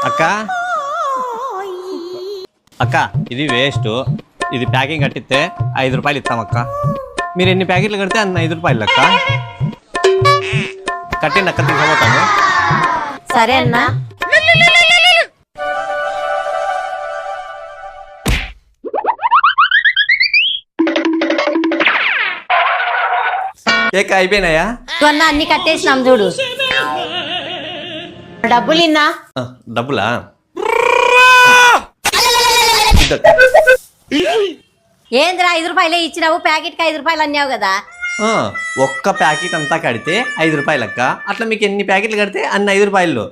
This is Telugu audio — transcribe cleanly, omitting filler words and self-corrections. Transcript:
అక్క అక్క ఇది వేస్ట్. ఇది ప్యాకింగ్ కట్టిస్తే 5 రూపాయలు ఇస్తాం అక్క. మీరు ఎన్ని ప్యాకెట్లు కడితే అన్ని 5 రూపాయలు అక్క. కట్టిండి అక్క, తీసుకుపోతాను. సరే అన్నా. కేక్ అయిపోయినాయా? ఇవన్నా అన్ని కట్టేసినాం చూడు. డబ్బులు ఇన్నా. డబ్బులా? ఏంద్రా 5 రూపాయలే ఇచ్చినావు, ప్యాకెట్కి 5 రూపాయలు అన్నావు కదా. ఒక్క ప్యాకెట్ అంతా కడితే 5 రూపాయలు అక్క. అట్లా మీకు ఎన్ని ప్యాకెట్లు కడితే అన్ని 5 రూపాయలు.